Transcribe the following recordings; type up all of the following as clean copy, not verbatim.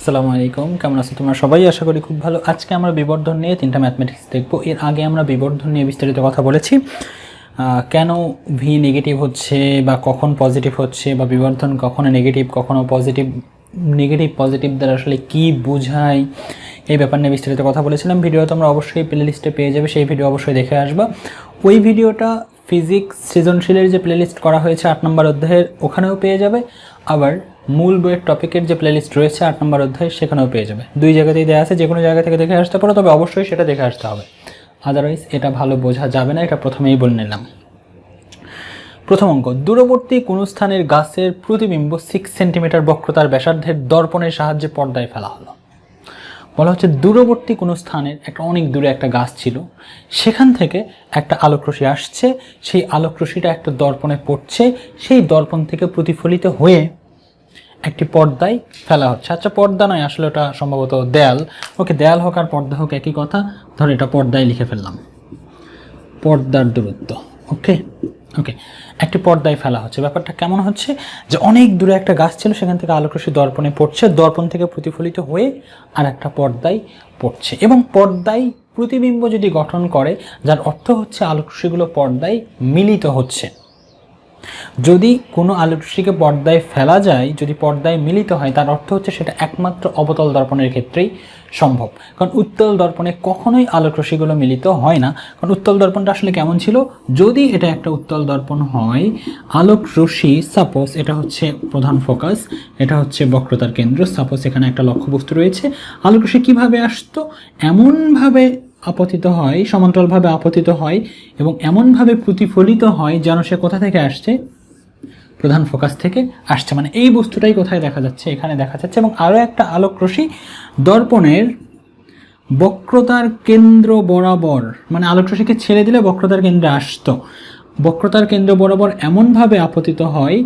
আসসালামু আলাইকুম, কেমন আছো তোমরা সবাই? আশা করি খুব ভালো। আজকে আমরা বিবর্ধন নিয়ে 3টা ম্যাথমেটিক্স দেখব। এর আগে আমরা বিবর্ধন নিয়ে বিস্তারিত কথা বলেছি, কেন ভি নেগেটিভ হচ্ছে বা কখন পজিটিভ হচ্ছে, বা বিবর্ধন কখনো নেগেটিভ কখনো পজিটিভ, নেগেটিভ পজিটিভ দ্বারা আসলে কী বোঝায়, এই ব্যাপার নিয়ে বিস্তারিত কথা বলেছিলাম। ভিডিও তোমরা অবশ্যই প্লেলিস্টে পেয়ে যাবে, সেই ভিডিও অবশ্যই দেখে আসবা। ওই ভিডিওটা ফিজিক্স সৃজনশীলের যে প্লেলিস্ট করা হয়েছে 8 নম্বর অধ্যায়ের, ওখানেও পেয়ে যাবে। আবার মূল বইয়ের টপিকের যে প্লেলিস্ট রয়েছে 8 নম্বর অধ্যায়, সেখানেও পেয়ে যাবে। দুই জায়গাতেই দেওয়া আছে, যে কোনো জায়গা থেকে দেখে আসতে পারো, তবে অবশ্যই সেটা দেখে আসতে হবে, আদারওয়াইজ এটা ভালো বোঝা যাবে না। এটা প্রথমেই বলে নিলাম। প্রথম অঙ্ক, দূরবর্তী কোনো স্থানের গাছের প্রতিবিম্ব 6 সেন্টিমিটার বক্রতার ব্যাসার্ধের দর্পণের সাহায্যে পর্দায় ফেলা হলো। বলা হচ্ছে দূরবর্তী কোনো স্থানের একটা অনেক দূরে একটা গাছ ছিল, সেখান থেকে একটা আলোকরশ্মি আসছে, সেই আলোকরশ্মিটা একটা দর্পণে পড়ছে, সেই দর্পণ থেকে প্রতিফলিত হয়ে একটি পর্দায় ফেলা হচ্ছে। আচ্ছা, পর্দা নয়, আসলে ওটা সম্ভবত দেয়াল। ওকে, দেয়াল হোক আর পর্দা হোক একই কথা, ধর এটা পর্দায় লিখে ফেললাম, পর্দার দূরত্ব। ওকে ওকে, একটি পর্দায় ফেলা হচ্ছে। ব্যাপারটা কেমন হচ্ছে, যে অনেক দূরে একটা গাছ ছিল, সেখান থেকে আলোকরশ্মি দর্পণে পড়ছে, দর্পণ থেকে প্রতিফলিত হয়ে আর একটা পর্দায় পড়ছে, এবং পর্দায় প্রতিবিম্ব যদি গঠন করে, যার অর্থ হচ্ছে আলোকরশ্মিগুলো পর্দায় মিলিত হচ্ছে। যদি কোনো আলোকরশ্মিকে পর্দায় ফেলা যায়, যদি পর্দায় মিলিত হয়, তার অর্থ হচ্ছে সেটা একমাত্র অবতল দর্পণের ক্ষেত্রেই সম্ভব। কারণ উত্তল দর্পণে কখনোই আলোকরশ্মিগুলো মিলিত হয় না। কারণ উত্তল দর্পণটা আসলে কেমন ছিল, যদি এটা একটা উত্তল দর্পণ হয়, আলোকরশ্মি, সাপোজ এটা হচ্ছে প্রধান ফোকাস, এটা হচ্ছে বক্রতার কেন্দ্র, সাপোজ এখানে একটা লক্ষ্যবস্তু রয়েছে, আলোকরশ্মি কীভাবে আসতো, এমনভাবে আপতিত হয়, সমান্তরালভাবে আপতিত হয় এবং এমনভাবে প্রতিফলিত হয় যেন সে কোথা থেকে আসছে, প্রধান ফোকাস থেকে আসছে। মানে এই বস্তুটাই কোথায় দেখা যাচ্ছে, এখানে দেখা যাচ্ছে। এবং আরও একটা আলোকরশ্মি দর্পণের বক্রতার কেন্দ্র বরাবর, মানে আলোকরশ্মিকে ছেড়ে দিলে বক্রতার কেন্দ্রে আসতো, বক্রতার কেন্দ্র বরাবর এমনভাবে আপতিত হয়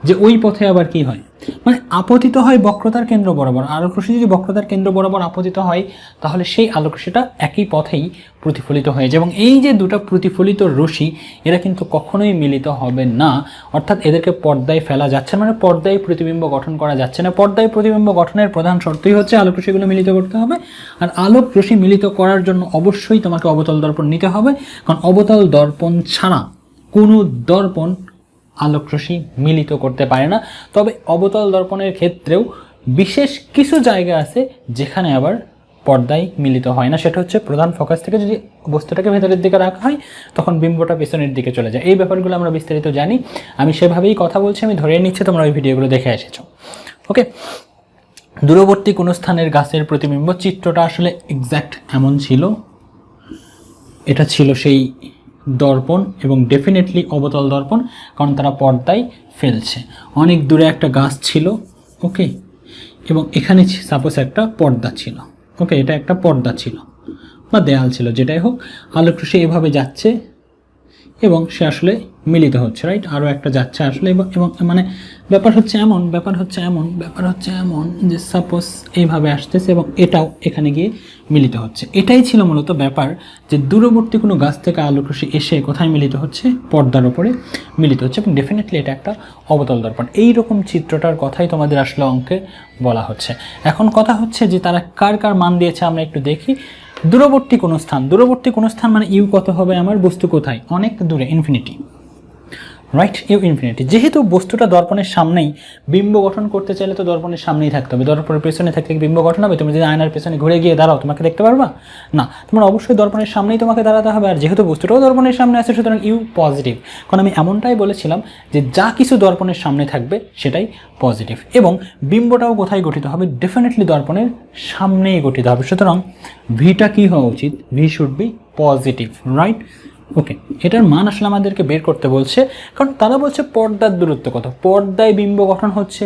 যে ওই পথে আবার কি হয়, মানে আপতিত হয় বক্রতার কেন্দ্র বরাবর। আলোকরশ্মি যদি বক্রতার কেন্দ্র বরাবর আপতিত হয়, তাহলে সেই আলোকরশ্মিটা একই পথেই প্রতিফলিত হয়ে যায়। এবং এই যে দুটো প্রতিফলিত রশ্মি, এরা কিন্তু কখনোই মিলিত হবে না, অর্থাৎ এদেরকে পর্দায় ফেলা যাচ্ছে, মানে পর্দায় প্রতিবিম্ব গঠন করা যাচ্ছে না। পর্দায় প্রতিবিম্ব গঠনের প্রধান শর্তই হচ্ছে আলোকরশ্মিগুলো মিলিত করতে হবে, আর আলোকরশ্মি মিলিত করার জন্য অবশ্যই তোমাকে অবতল দর্পণ নিতে হবে, কারণ অবতল দর্পণ ছাড়া কোনো দর্পণ আলোকরশ্মি মিলিত করতে পারে না। তবে অবতল দর্পণের ক্ষেত্রেও বিশেষ কিছু জায়গা আছে যেখানে আবার পর্দায় মিলিত হয় না, সেটা হচ্ছে প্রধান ফোকাস থেকে যদি বস্তুটাকে ভেতরের দিকে রাখা হয়, তখন বিম্বটা পেছনের দিকে চলে যায়। এই ব্যাপারগুলো আমরা বিস্তারিত জানি, আমি সেভাবেই কথা বলছি, আমি ধরে নিচ্ছি তোমরা ওই ভিডিওগুলো দেখে এসেছো। ওকে, দূরবর্তী কোনো স্থানের গাছের প্রতিবিম্ব, চিত্রটা আসলে এক্স্যাক্ট এমন ছিল, এটা ছিল সেই দর্পণ, এবং ডেফিনেটলি অবতল দর্পণ, কারণ তারা পর্দায় ফেলছে। অনেক দূরে একটা গাছ ছিল, ওকে, এবং এখানে সাপোজ একটা পর্দা ছিল, ওকে, এটা একটা পর্দা ছিল বা দেয়াল ছিল, যেটাই হোক, আলোকরশ্মি এভাবে যাচ্ছে এবং সে আসলে মিলিত হচ্ছে, রাইট, আরও একটা যাচ্ছে আসলে, এবং মানে ব্যাপার হচ্ছে এমন যে সাপোজ এইভাবে আসতেছে এবং এটাও এখানে গিয়ে মিলিত হচ্ছে। এটাই ছিল মূলত ব্যাপার, যে দূরবর্তী কোনো গাছ থেকে আলোকরশ্মি এসে কোথায় মিলিত হচ্ছে, পর্দার ওপরে মিলিত হচ্ছে, এবং ডেফিনেটলি এটা একটা অবতল দর্পণ। এইরকম চিত্রটার কথাই তোমাদের আসলে অঙ্কে বলা হচ্ছে। এখন কথা হচ্ছে যে তারা কার কার মান দিয়েছে, আমরা একটু দেখি। দূরবর্তী কোনো স্থান মানে ইউ কত হবে, আমার বস্তু কোথায়, অনেক দূরে, ইনফিনিটি, রাইট, ইউ ইনফিনিটি। যেহেতু বস্তুটা দর্পণের সামনেই, বিম্ব গঠন করতে চাইলে তো দর্পণের সামনেই থাকতে হবে। দর্পণের পেছনে থাকলে বিম্ব গঠন হবে? তুমি যদি আয়নার পেছনে ঘুরে গিয়ে দাঁড়াও, তোমাকে দেখতে পারবা না, তোমার অবশ্যই দর্পণের সামনেই তোমাকে দাঁড়াতে হবে। আর যেহেতু বস্তুটাও দর্পণের সামনে আছে, সুতরাং ইউ পজিটিভ, কারণ আমি এমনটাই বলেছিলাম যে যা কিছু দর্পণের সামনে থাকবে সেটাই পজিটিভ। এবং বিম্বটাও কোথায় গঠিত হবে, ডেফিনেটলি দর্পণের সামনেই গঠিত হবে। সুতরাং ভিটা কি হওয়া উচিত, V should be positive, right. Okay, এটার মান আসলে আমাদেরকে বের করতে বলছে, কারণ তারা বলছে পর্দার দূরত্ব কত, পর্দায় বিম্ব গঠন হচ্ছে,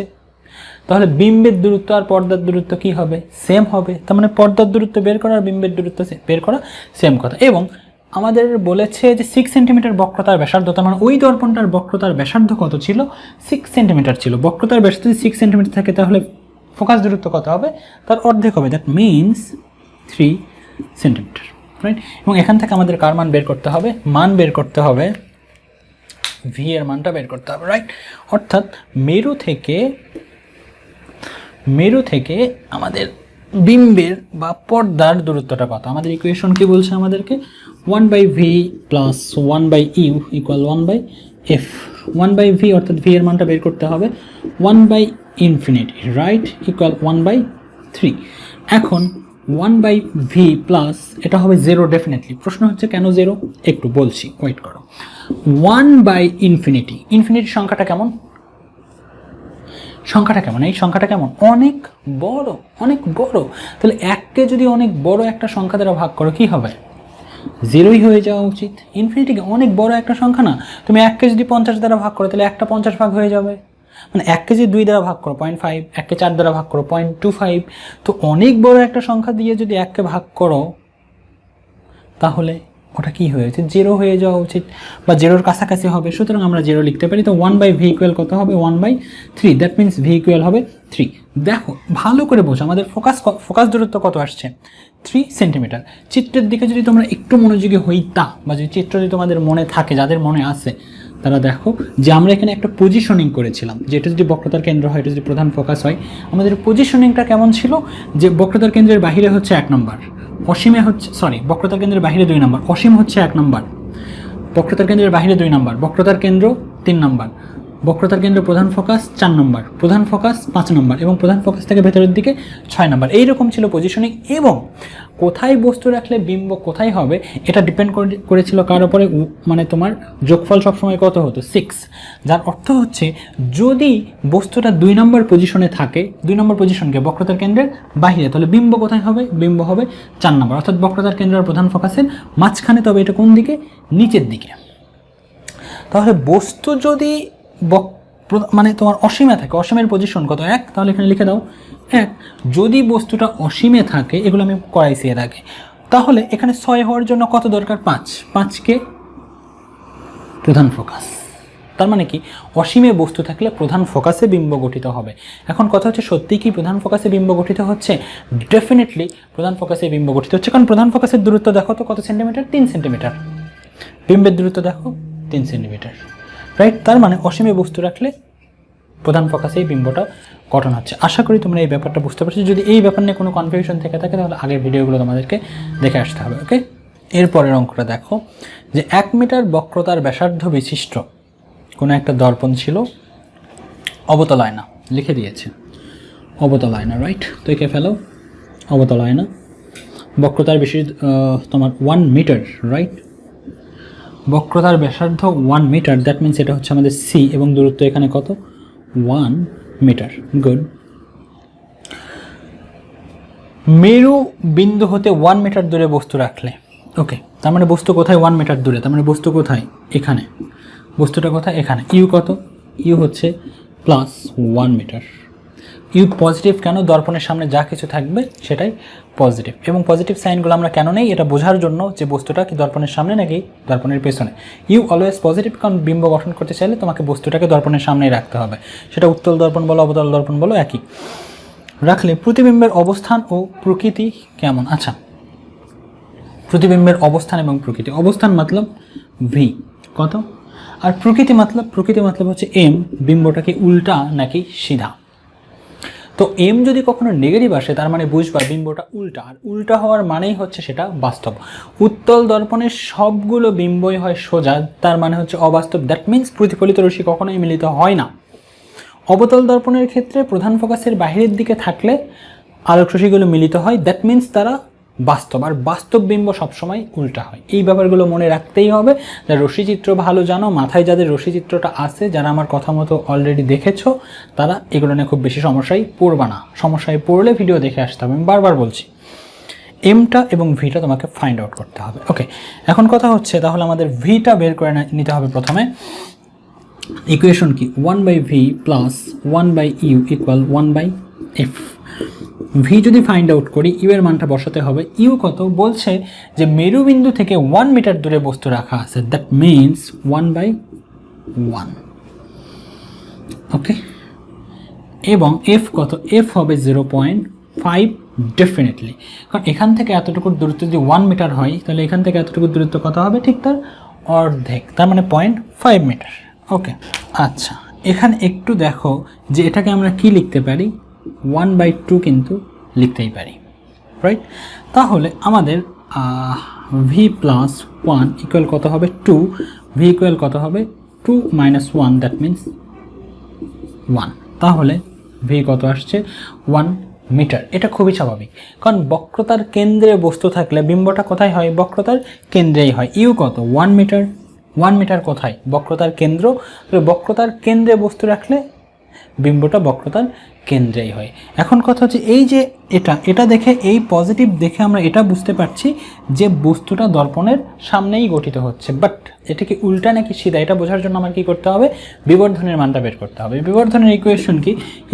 তাহলে বিম্বের দূরত্ব আর পর্দার দূরত্ব কি হবে, সেম হবে। তার মানে পর্দার দূরত্ব বের করা আর বিম্বের দূরত্ব বের করা সেম কথা। এবং আমাদের বলেছে যে 6 সেন্টিমিটার বক্রতার ব্যাসার্ধ, তার মানে ওই দর্পণটার বক্রতার ব্যাসার্ধ কত ছিল, 6 সেন্টিমিটার ছিল। বক্রতার ব্যাসার্ধ যদি 6 সেন্টিমিটার থাকে, তাহলে ফোকাস দূরত্ব কত হবে, তার অর্ধেক হবে, দ্যাট মিনস 3 সেন্টিমিটার, রাইট। এবং এখান থেকে আমাদের কার মান বের করতে হবে, মান বের করতে হবে, ভি এর মানটা বের করতে হবে, রাইট। অর্থাৎ মেরু থেকে মেরু থেকে আমাদের বিম্বের বা পর্দার দূরত্বটা কত? আমাদের ইকুয়েশন কি বলছে আমাদেরকে? 1/v plus 1/u equal 1/f। 1/v অর্থাৎ v এর মানটা বের করতে হবে 1/∞, রাইট, ইকুয়াল 1/3। এখন 1/v প্লাস এটা হবে 0 ডেফিনেটলি। প্রশ্ন হচ্ছে কেন 0? একটু বলছি, ওয়েট করো। 1/∞, ইনফিনিটি সংখ্যাটা কেমন? সংখ্যাটা কেমন? এই সংখ্যাটা কেমন? অনেক বড়, অনেক বড়। তাহলে 1কে যদি অনেক বড় একটা সংখ্যা দ্বারা ভাগ করো কি হবে? 0ই হয়ে যাওয়া উচিত। ইনফিনিটিকে অনেক বড় একটা সংখ্যা না, তুমি 1কে যদি 50 দ্বারা ভাগ করো তাহলে 1টা 50 ভাগ হয়ে যাবে। মানে 1কে যদি 2 দ্বারা ভাগ করো 0.5, 1কে 4 দ্বারা ভাগ করো 0.25। তো অনেক বড় একটা সংখ্যা দিয়ে যদি 1কে ভাগ করো তাহলে ওটা কি হয়েছে? 0 হয়ে যাওয়া উচিত বা 0-র কাছাকাছি হবে। সুতরাং আমরা 0 লিখতে পারি। তো 1/v ইকুয়াল কত হবে? 1/3। দ্যাট মিনস v ইকুয়াল হবে 3। দেখো ভালো করে বোঝো, আমাদের ফোকাস দূরত্ব কত আসছে? 3 সেন্টিমিটার। চিত্রের দিকে যদি তোমরা একটু মনোযোগী হইতা বা যদি চিত্র যদি তোমাদের মনে থাকে, যাদের মনে আছে তারা দেখো যে আমরা এখানে একটা পজিশনিং করেছিলাম, যে এটা যদি বক্রতার কেন্দ্র হয়, এটা যদি প্রধান ফোকাস হয়, আমাদের পজিশনিংটা কেমন ছিল? যে বক্রতার কেন্দ্রের বাহিরে হচ্ছে 1 নম্বর, অসীমে হচ্ছে বক্রতার কেন্দ্রের বাহিরে 2 নম্বর, অসীম হচ্ছে 1 নম্বর, বক্রতার কেন্দ্রের বাহিরে 2 নম্বর, বক্রতার কেন্দ্র 3 নম্বর, বক্রতার কেন্দ্র প্রধান ফোকাস 4 নম্বর, প্রধান ফোকাস 5 নম্বর এবং প্রধান ফোকাস থেকে ভেতরের দিকে 6 নম্বর। এইরকম ছিল পজিশনিং। এবং কোথায় বস্তু রাখলে বিম্ব কোথায় হবে এটা ডিপেন্ড করেছিল কার উপরে? মানে তোমার যোগফল সবসময় কত হতো? 6। যার অর্থ হচ্ছে যদি বস্তুটা 2 নম্বর পজিশনে থাকে, 2 নম্বর পজিশনকে বক্রতার কেন্দ্রের বাহিরে, তাহলে বিম্ব কোথায় হবে? বিম্ব হবে 4 নম্বর, অর্থাৎ বক্রতার কেন্দ্র আর প্রধান ফোকাসের মাঝখানে। তবে এটা কোন দিকে? নিচের দিকে। তাহলে বস্তু যদি মানে তোমার অসীমে থাকে, অসীমের পজিশন কত? 1। তাহলে এখানে লিখে দাও 1। যদি বস্তুটা অসীমে থাকে, এগুলো আমি করাইছি এর আগে, তাহলে এখানে 6 হওয়ার জন্য কত দরকার? 5। 5কে প্রধান ফোকাস। তার মানে কি? অসীমে বস্তু থাকলে প্রধান ফোকাসে বিম্ব গঠিত হবে। এখন কথা হচ্ছে সত্যি কি প্রধান ফোকাসে বিম্ব গঠিত হচ্ছে? ডেফিনেটলি প্রধান ফোকাসে বিম্ব গঠিত হচ্ছে, কারণ প্রধান ফোকাসের দূরত্ব দেখো তো কত সেন্টিমিটার? 3 সেন্টিমিটার। বিম্বের দূরত্ব দেখো 3 সেন্টিমিটার, রাইট। তার মানে অসীমে বস্তু রাখলে প্রধান ফোকাসেই বিম্বটা গঠন হচ্ছে। আশা করি তোমরা এই ব্যাপারটা বুঝতে পারছো। যদি এই ব্যাপার নিয়ে কোনো কনফিউশন থেকে থাকে তাহলে আগের ভিডিওগুলো তোমাদেরকে দেখে আসতে হবে, ওকে। এরপরের অঙ্কটা দেখো যে 1 মিটার বক্রতার ব্যাসার্ধ বিশিষ্ট কোনো একটা দর্পণ ছিল, অবতল আয়না লিখে দিয়েছে, অবতল আয়না, রাইট। তো একে ফেলো, অবতল আয়না, বক্রতার বেশি তোমার 1 মিটার, রাইট। বক্রতার ব্যাসার্ধ 1 মিটার, দ্যাট মিনস এটা হচ্ছে আমাদের সি এবং দূরত্ব এখানে কত? 1 মিটার। গুড। মেরু বিন্দু হতে 1 মিটার দূরে বস্তু রাখলে, ওকে, তার মানে বস্তু কোথায়? 1 মিটার দূরে। তার মানে বস্তু কোথায়? এখানে। বস্তুটা কোথায়? এখানে। ইউ কত? ইউ হচ্ছে প্লাস 1 মিটার। ইউ পজিটিভ কেন? দর্পণের সামনে যা কিছু থাকবে সেটাই পজিটিভ। এবং পজিটিভ সাইনগুলো আমরা কেন নেই? এটা বোঝার জন্য যে বস্তুটা কি দর্পণের সামনে নাকি দর্পণের পেছনে। ইউ অলওয়েজ পজিটিভ, কারণ বিম্ব গঠন করতে চাইলে তোমাকে বস্তুটাকে দর্পণের সামনেই রাখতে হবে। সেটা উত্তল দর্পণ বলো, অবতল দর্পণ বলো, একই। রাখলে প্রতিবিম্বের অবস্থান ও প্রকৃতি কেমন? আচ্ছা, প্রতিবিম্বের অবস্থান এবং প্রকৃতি। অবস্থান মতলব ভি কত, আর প্রকৃতি মতলব হচ্ছে এম, বিম্বটা কি উল্টা নাকি সিধা। তো এম যদি কখনো নেগেটিভ আসে তার মানে বুঝবা বিম্বটা উল্টা, আর উল্টা হওয়ার মানেই হচ্ছে সেটা বাস্তব। উত্তল দর্পণের সবগুলো বিম্বই হয় সোজা, তার মানে হচ্ছে অবাস্তব। দ্যাট মিনস প্রতিফলিত রশ্মি কখনোই মিলিত হয় না। অবতল দর্পণের ক্ষেত্রে প্রধান ফোকাসের বাহিরের দিকে থাকলে আলোক রশ্মিগুলো মিলিত হয়, দ্যাট মিনস তারা বাস্তব। আর বাস্তব বিম্ব সবসময় উল্টা হয়। এই ব্যাপারগুলো মনে রাখতেই হবে। যারা রশ্মিচিত্র ভালো জানো, মাথায় যাদের রশ্মিচিত্রটা আছে, যারা আমার কথা মতো অলরেডি দেখেছো, তারা এগুলো নিয়ে খুব বেশি সমস্যায় পড়বা না। সমস্যায় পড়লে ভিডিও দেখে আসতে হবে, আমি বারবার বলছি। এমটা এবং ভিটা তোমাকে ফাইন্ড আউট করতে হবে, ওকে। এখন কথা হচ্ছে তাহলে আমাদের ভিটা বের করে নিতে হবে প্রথমে। ইকুয়েশন কি? 1/v plus 1/u equal 1/f। V যদি ফাইন্ড আউট করি, ইউ এর মানটা বসাতে হবে। ইউ কত? বলছে যে মেরুবিন্দু থেকে 1 মিটার দূরে বস্তু রাখা আছে, দ্যাট মিনস 1/1, ওকে। এবং এফ কত? এফ হবে 0.5 ডেফিনেটলি, কারণ এখান থেকে এতটুকুর দূরত্ব যদি 1 মিটার হয় তাহলে এখান থেকে এতটুকুর দূরত্ব কত হবে? ঠিক তার অর্ধেক, তার মানে 0.5 মিটার, ওকে। আচ্ছা, এখানে একটু দেখো যে এটাকে আমরা কি লিখতে পারি? 1/2 কিন্তু লিখতেই পারি, রাইট? তাহলে আমাদের ভি প্লাস 1 ইকুয়াল কত হবে 2, ভি ইকুয়াল কত হবে 2 - 1, দ্যাট মিন্স 1। তাহলে ভি কত আসছে 1 মিটার। এটা খুবই স্বাভাবিক, কারণ বক্রতার কেন্দ্রে বস্তু থাকলে বিম্বটা কোথায় হয়? বক্রতার কেন্দ্রেই হয়। ইউ কত 1 মিটার। 1 মিটার কোথায়? বক্রতার কেন্দ্র। বক্রতার কেন্দ্রে বস্তু রাখলে বিম্বটা বক্রতার কেন্দ্রেই হয়। এখন কথা হচ্ছে এই যে এটা দেখে, এই পজিটিভ দেখে আমরা এটা বুঝতে পারছি যে বস্তুটা দর্পণের সামনেই গঠিত হচ্ছে, বাট এটা কি উল্টা নাকি সিধা এটা বোঝার জন্য আমার কি করতে হবে? বিবর্ধনের মানটা বের করতে হবে। বিবর্ধনের ইকুয়েশন কি?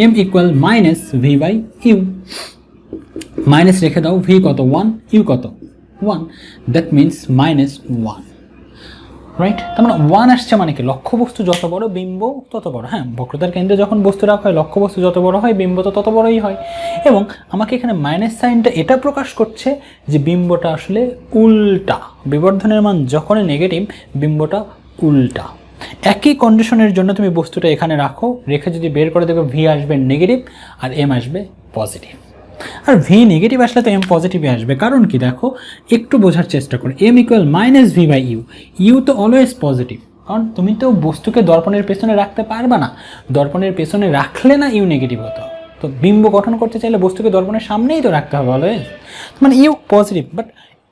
m equal minus V by U. Minus রেখে দাও, ভি কত 1, ইউ কত 1, দ্যাট মিন্স -1, রাইট? তার মানে 1 আসছে মানে কি? লক্ষ্যবস্তু যত বড় বিম্ব তত বড়। হ্যাঁ, বক্রতার কেন্দ্রে যখন বস্তু রাখা হয় লক্ষ্যবস্তু যত বড় হয় বিম্ব তো তত বড়ই হয়। এবং আমাকে এখানে মাইনাস সাইনটা এটা প্রকাশ করছে যে বিম্বটা আসলে উল্টা। বিবর্ধনের মান যখনই নেগেটিভ বিম্বটা উল্টা। একই কন্ডিশনের জন্য তুমি বস্তুটা এখানে রাখো, রেখে যদি বের করে দেবে ভি আসবে নেগেটিভ আর এম আসবে পজিটিভ। আর ভি নেগেটিভ আসলে তো এম পজিটিভে আসবে, কারণ কি দেখো একটু বোঝার চেষ্টা করো। M equal minus V by U, U তো অলওয়েজ পজিটিভ, কারণ তুমি তো বস্তুকে দর্পণের পেছনে রাখতে পারবে না। দর্পণের পেছনে রাখলে না ইউ নেগেটিভ হতো। তো বিম্ব গঠন করতে চাইলে বস্তুকে দর্পণের সামনেই তো রাখতে হবে অলওয়েজ, মানে ইউ পজিটিভ। বাট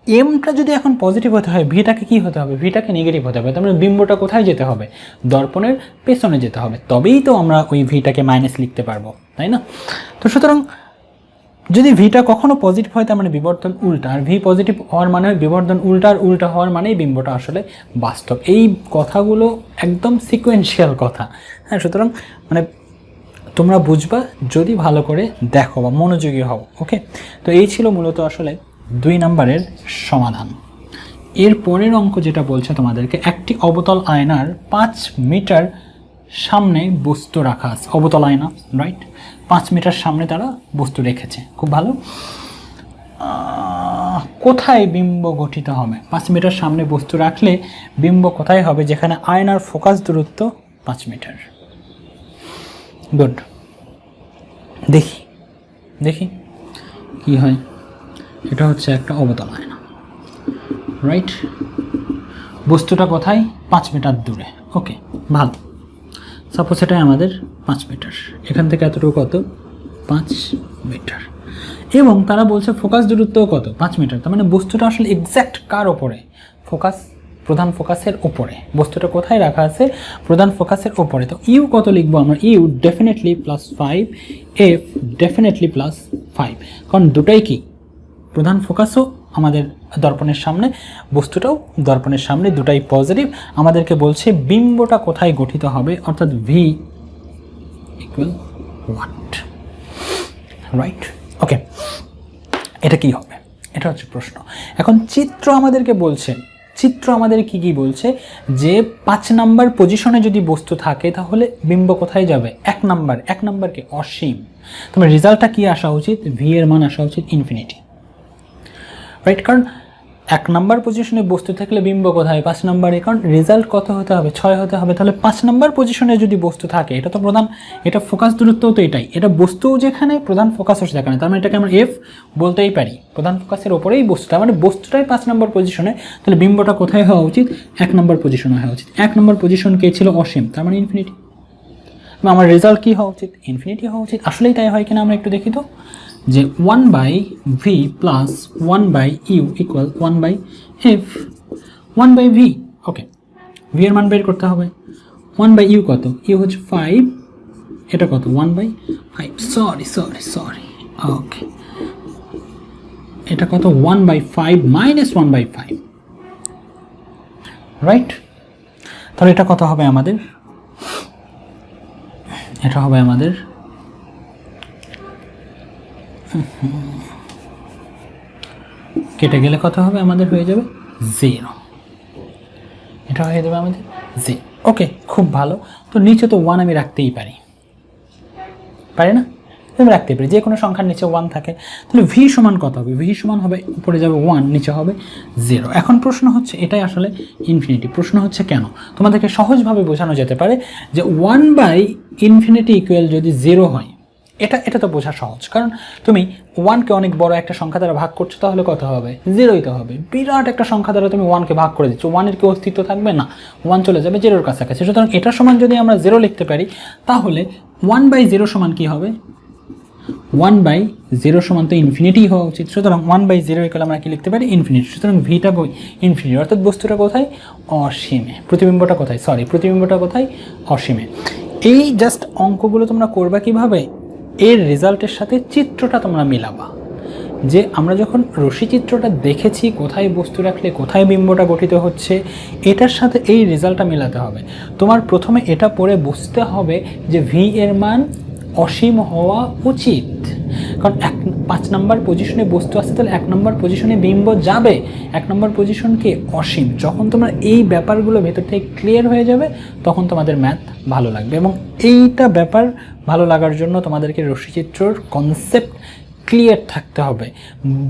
এমটা যদি এখন পজিটিভ হতে হয় ভিটাকে কি হতে হবে? ভিটাকে নেগেটিভ হতে হবে। তার মানে বিম্বটা কোথায় যেতে হবে? দর্পণের পেছনে যেতে হবে, তবেই তো আমরা ওই ভিটাকে মাইনাস লিখতে পারবো, তাই না? তো সুতরাং যদি ভিটা কখনো পজিটিভ হয় তার মানে বিবর্ধন উল্টা, আর ভি পজিটিভ হওয়ার মানে বিবর্ধন উল্টা, আর উল্টা হওয়ার মানেই বিম্বটা আসলে বাস্তব। এই কথাগুলো একদম সিকোয়েন্সিয়াল কথা। হ্যাঁ, সুতরাং মানে তোমরা বুঝবা যদি ভালো করে দেখো বা মনোযোগী হও। ওকে, তো এই ছিল মূলত আসলে 2 নম্বরের সমাধান। এর পরের অঙ্ক যেটা বলছে তোমাদেরকে, একটি অবতল আয়নার 5 মিটার সামনে বস্তু রাখা আছে। অবতল আয়না, রাইট? 5 মিটার সামনে তারা বস্তু রেখেছে, খুব ভালো। কোথায় বিম্ব গঠিত হবে? 5 মিটার সামনে বস্তু রাখলে বিম্ব কোথায় হবে? যেখানে আয়নার ফোকাস দূরত্ব 5 মিটার। গুড, দেখি দেখি কি হয়। এটা হচ্ছে একটা অবতল আয়না, রাইট? বস্তুটা কোথায়? 5 মিটার দূরে। ওকে, ভালো। সাপোজ এটাই আমাদের 5 মিটার, এখান থেকে এতটুকু কত? 5 মিটার। এবং তারা বলছে ফোকাস দূরত্ব কত? 5 মিটার। তার মানে বস্তুটা আসলে এক্স্যাক্ট কার ওপরে? ফোকাস, প্রধান ফোকাসের ওপরে। বস্তুটা কোথায় রাখা আছে? প্রধান ফোকাসের ওপরে। তো ইউ কত লিখবো আমরা? ইউ ডেফিনেটলি +5, এফ ডেফিনেটলি +5, কারণ দুটাই কি? প্রধান ফোকাসও আমাদের দর্পণের সামনে, বস্তুটাও দর্পণের সামনে, দুটাই পজিটিভ। আমাদেরকে বলছে বিম্বটা কোথায় গঠিত হবে, অর্থাৎ ভি ইকুয়াল হোয়াট, রাইট? ওকে, এটা কি হবে? এটা হচ্ছে প্রশ্ন। এখন চিত্র আমাদেরকে বলছে, চিত্র আমাদের কি বলছে যে 5 নাম্বার পজিশনে যদি বস্তু থাকে তাহলে বিম্ব কোথায় যাবে? 1 নাম্বার। 1 নাম্বারকে অসীম। তোমার রেজাল্টটা কি আসা উচিত? ভি এর মান আসা উচিত ইনফিনিটি, রাইট? কারণ 1 নাম্বার পজিশনে বস্তু থাকলে বিম্ব কোথায়? 5 নাম্বারে। কারণ রেজাল্ট কত হতে হবে? 6 হতে হবে। তাহলে 5 নাম্বার পজিশনে যদি বস্তু থাকে, এটা তো প্রধান, এটা ফোকাস দূরত্বও তো এটাই, এটা বস্তুও যেখানে প্রধান ফোকাসও সেখানে, তার মানে এটাকে আমরা এফ বলতেই পারি। প্রধান ফোকাসের ওপরেই বস্তুটা, মানে বস্তুটাই 5 নাম্বার পজিশনে, তাহলে বিম্বটা কোথায় হওয়া উচিত? 1 নাম্বার পজিশনে হওয়া উচিত। 1 নাম্বার পজিশন কে ছিল? অসীম, তার মানে ইনফিনিটি। আমার রেজাল্ট কি হওয়া উচিত? ইনফিনিটি হওয়া উচিত। আসলেই তাই হয় কিনা আমরা একটু দেখি তো, যে 1/v plus 1/u equal 1/f, 1/v। ওকে, ভি এর মান বের করতে হবে। 1/u কত? ইউ হচ্ছে 5, এটা কত? 1/5। সরি, ওকে, এটা কত? 1/5 মাইনাস 1/5, রাইট? তাহলে এটা কত হবে আমাদের? এটা হবে আমাদের কেটে গেলে কত হবে আমাদের? হয়ে যাবে 0। এটা হয়ে যাবে আমাদের 0। ওকে, খুব ভালো। তো নিচে তো 1 আমি রাখতেই পারি না? আমি রাখতেই পারি, যে কোনো সংখ্যার নিচে 1 থাকে। তাহলে ভি সমান কত হবে? ভি সমান হবে, উপরে যাবে 1, নিচে হবে 0। এখন প্রশ্ন হচ্ছে, এটাই আসলে ইনফিনিটি। প্রশ্ন হচ্ছে কেন? তোমাদেরকে সহজভাবে বোঝানো যেতে পারে যে 1/∞ ইকুয়াল যদি 0 হয়, এটা এটা তো বোঝা সহজ, কারণ তুমি 1কে অনেক বড় একটা সংখ্যা দ্বারা ভাগ করছো, তাহলে কত হবে? 0ই তো হবে। বিরাট একটা সংখ্যা দ্বারা তুমি 1কে ভাগ করে দিচ্ছ, 1-এর কি অস্তিত্ব থাকবে না? 1 চলে যাবে 0-এর কাছাকাছি। সুতরাং এটার সমান যদি আমরা 0 লিখতে পারি, তাহলে 1/0 সমান কি হবে? 1/0 সমান তো ইনফিনিটি হওয়া উচিত। সুতরাং 1/0 ইকুয়াল আমরা কি লিখতে পারি? ইনফিনিটি। সুতরাং ভিটা ইনফিনিটি, অর্থাৎ বস্তুটা কোথায়? অসীমে। প্রতিবিম্বটা কোথায়? প্রতিবিম্বটা কোথায়? অসীমে। এই জাস্ট অঙ্কগুলো তোমরা করবা কিভাবে? এর রেজাল্টের সাথে চিত্রটা তোমরা মিলাবা, যে আমরা যখন রশ্মি চিত্রটা দেখেছি কোথায় বস্তু রাখলে কোথায় বিম্বটা গঠিত হচ্ছে, এটার সাথে এই রেজাল্টটা মেলাতে হবে। তোমার প্রথমে এটা পড়ে বুঝতে হবে যে ভি এর মান অসীম হওয়া উচিত, কারণ 5 নম্বর পজিশনে বস্তু আসছে, তাহলে 1 নম্বর পজিশনে বিম্ব যাবে। 1 নম্বর পজিশনকে অসীম। যখন তোমরা এই ব্যাপারগুলো ভেতর থেকে ক্লিয়ার হয়ে যাবে, তখন তোমাদের ম্যাথ ভালো লাগবে। এবং এইটা ব্যাপার ভালো লাগার জন্য তোমাদেরকে রশ্মিচিত্রর কনসেপ্ট ক্লিয়ার থাকতে হবে।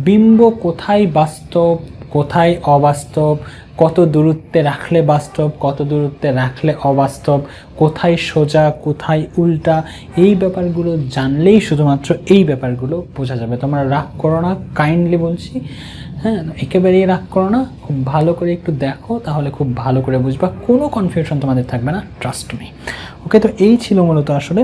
বিম্ব কোথায় বাস্তব, কোথায় অবাস্তব, কত দূরত্বে রাখলে বাস্তব, কত দূরত্বে রাখলে অবাস্তব, কোথায় সোজা, কোথায় উল্টা, এই ব্যাপারগুলো জানলেই শুধুমাত্র এই ব্যাপারগুলো বোঝা যাবে। তোমরা রাগ করো না, কাইন্ডলি বলছি, হ্যাঁ, একেবারেই রাগ করো না, খুব ভালো করে একটু দেখো, তাহলে খুব ভালো করে বুঝবা, কোনো কনফিউশন তোমাদের থাকবে না, ট্রাস্ট মি। ওকে, তো এই ছিল মূলত আসলে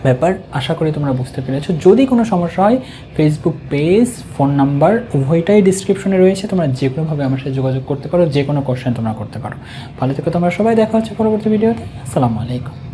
ব্যাপার। আশা করি তোমরা বুঝতে পেরেছো। যদি কোনো সমস্যা হয়, ফেসবুক পেজ, ফোন নাম্বার উভয়টাই ডিসক্রিপশনে রয়েছে, তোমরা যে কোনোভাবে আমার সাথে যোগাযোগ করতে পারো, যে কোনো কোশ্চেন তোমরা করতে পারো। ভালো থেকো তোমরা সবাই, দেখা হচ্ছে পরবর্তী ভিডিওতে। আসসালামু আলাইকুম।